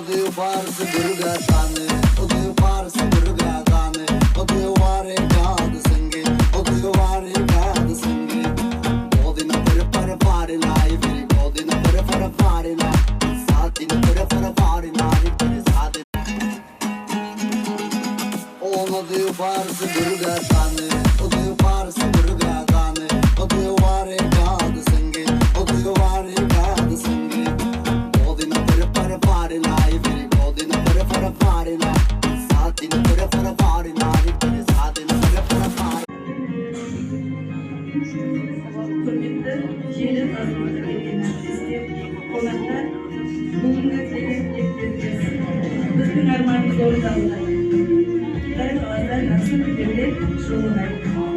Odio farsi durgatane, odio farsi durgatane, odio vare kad sange, odio vare kad sange. Godina per fare live, godina per fare la, saatine per fare la, per saatine. Odio farsi durgatane, odio farsi durgatane, odio vare kad sange, odio vare kad sange. Godina per fare live, godina per fare la, saatine per fare la, per saatine per fare. Turgut'ta şehrin azmanı belirlenmesi, konaklar, bulunduğu şehrin eklenmesi, bütün armağanı zorlandı. Her ağızlar nasıl bir devlet şuurlar.